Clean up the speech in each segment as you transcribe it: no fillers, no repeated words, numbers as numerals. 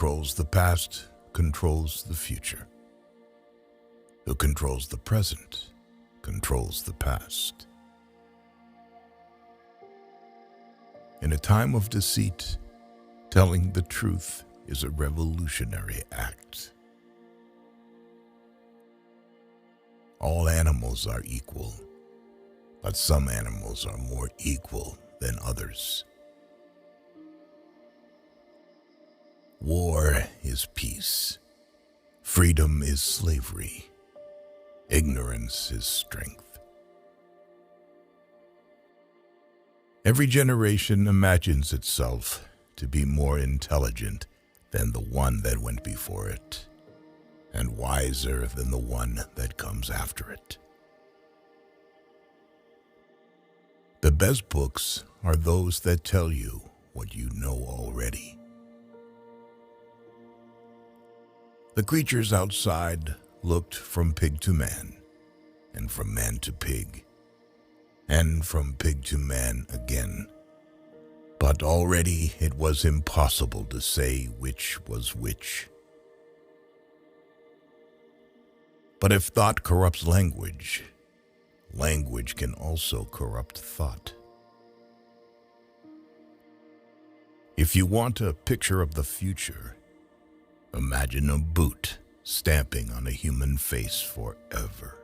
Controls the past, controls the future. Who controls the present, controls the past. In a time of deceit, telling the truth is a revolutionary act. All animals are equal, but some animals are more equal than others. War is peace. Freedom is slavery. Ignorance is strength. Every generation imagines itself to be more intelligent than the one that went before it, and wiser than the one that comes after it. The best books are those that tell you what you know already. The creatures outside looked from pig to man, and from man to pig, and from pig to man again. But already it was impossible to say which was which. But if thought corrupts language, language can also corrupt thought. If you want a picture of the future, imagine a boot stamping on a human face forever.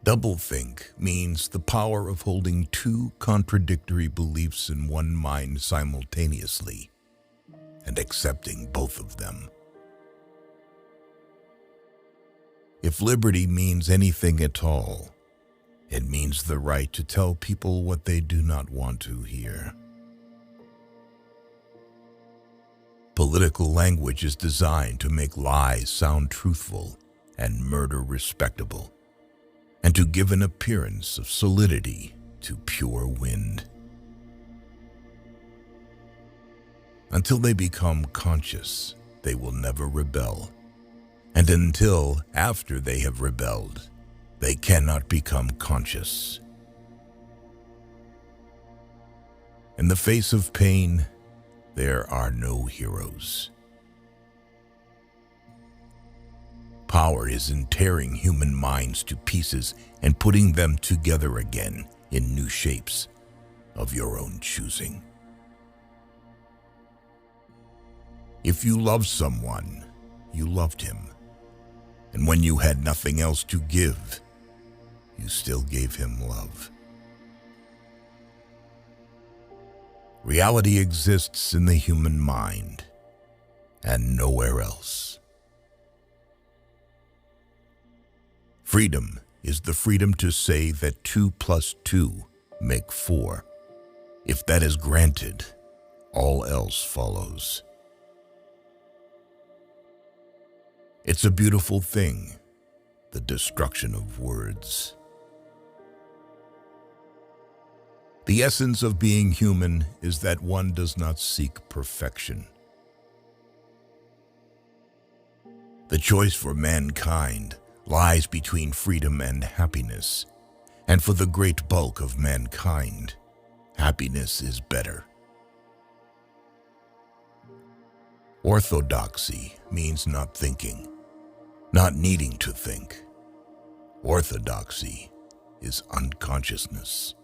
Doublethink means the power of holding two contradictory beliefs in one mind simultaneously and accepting both of them. If liberty means anything at all, it means the right to tell people what they do not want to hear. Political language is designed to make lies sound truthful and murder respectable, and to give an appearance of solidity to pure wind. Until they become conscious, they will never rebel. And until after they have rebelled, they cannot become conscious. In the face of pain, there are no heroes. Power is in tearing human minds to pieces and putting them together again in new shapes of your own choosing. If you love someone, you loved him. And when you had nothing else to give, you still gave him love. Reality exists in the human mind and nowhere else. Freedom is the freedom to say that 2 + 2 make 4. If that is granted, all else follows. It's a beautiful thing, the destruction of words. The essence of being human is that one does not seek perfection. The choice for mankind lies between freedom and happiness, and for the great bulk of mankind, happiness is better. Orthodoxy means not thinking, not needing to think. Orthodoxy is unconsciousness.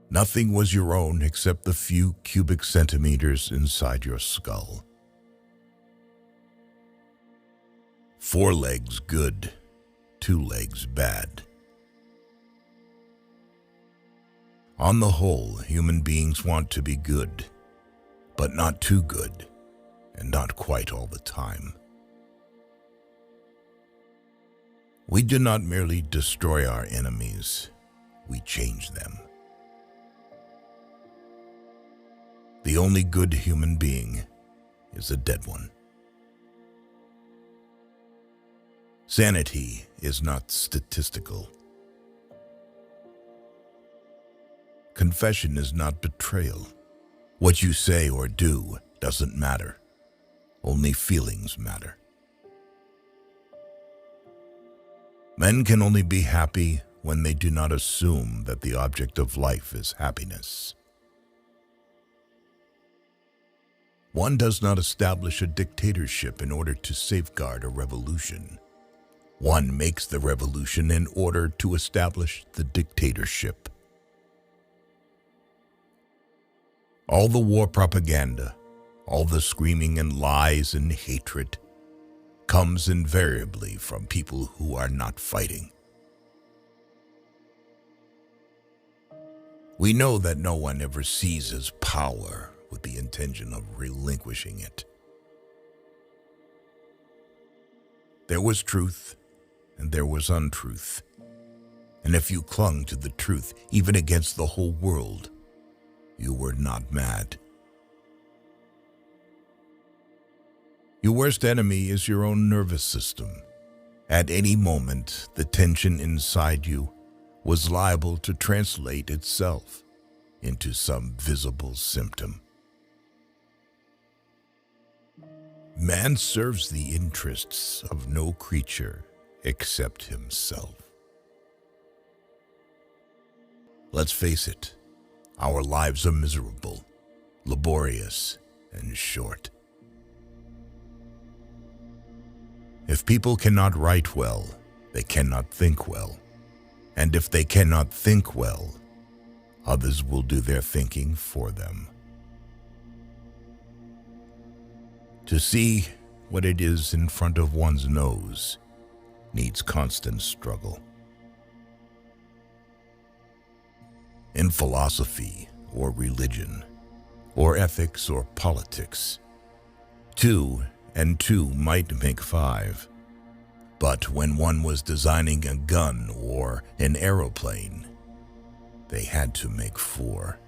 Nothing was your own except the few cubic centimeters inside your skull. 4 legs good, 2 legs bad. On the whole, human beings want to be good, but not too good, and not quite all the time. We do not merely destroy our enemies, we change them. The only good human being is a dead one. Sanity is not statistical. Confession is not betrayal. What you say or do doesn't matter. Only feelings matter. Men can only be happy when they do not assume that the object of life is happiness. One does not establish a dictatorship in order to safeguard a revolution. One makes the revolution in order to establish the dictatorship. All the war propaganda, all the screaming and lies and hatred comes invariably from people who are not fighting. We know that no one ever seizes power with the intention of relinquishing it. There was truth and there was untruth. And if you clung to the truth, even against the whole world, you were not mad. Your worst enemy is your own nervous system. At any moment, the tension inside you was liable to translate itself into some visible symptom. Man serves the interests of no creature except himself. Let's face it, our lives are miserable, laborious, and short. If people cannot write well, they cannot think well. And if they cannot think well, others will do their thinking for them. To see what it is in front of one's nose needs constant struggle. In philosophy or religion, or ethics or politics, 2 and 2 might make 5. But when one was designing a gun or an aeroplane, they had to make 4.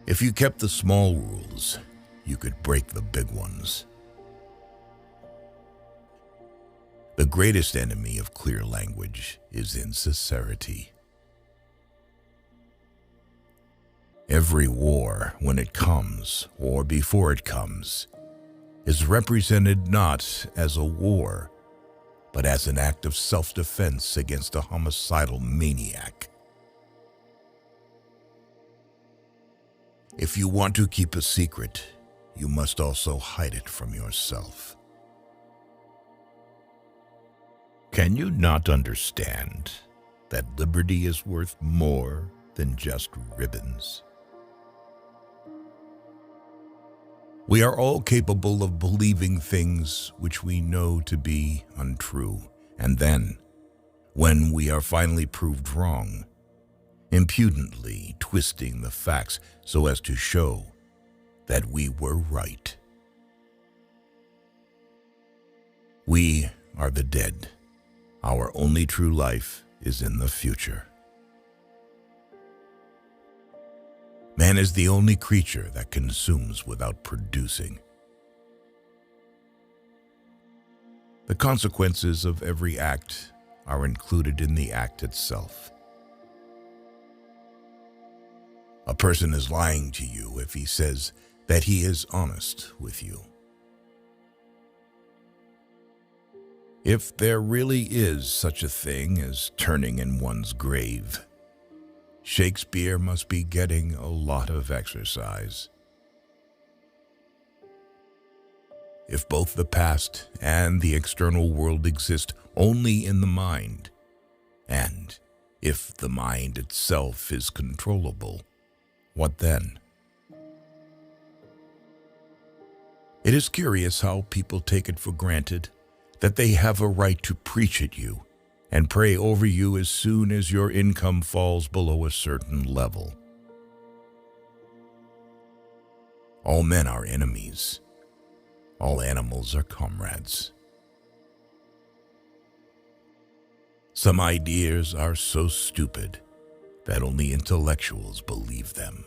If you kept the small rules, you could break the big ones. The greatest enemy of clear language is insincerity. Every war, when it comes, or before it comes, is represented not as a war, but as an act of self-defense against a homicidal maniac. If you want to keep a secret, you must also hide it from yourself. Can you not understand that liberty is worth more than just ribbons? We are all capable of believing things which we know to be untrue, and then, when we are finally proved wrong, impudently twisting the facts so as to show that we were right. We are the dead. Our only true life is in the future. Man is the only creature that consumes without producing. The consequences of every act are included in the act itself. A person is lying to you if he says that he is honest with you. If there really is such a thing as turning in one's grave, Shakespeare must be getting a lot of exercise. If both the past and the external world exist only in the mind, and if the mind itself is controllable, what then? It is curious how people take it for granted that they have a right to preach at you and pray over you as soon as your income falls below a certain level. All men are enemies. All animals are comrades. Some ideas are so stupid that only intellectuals believe them.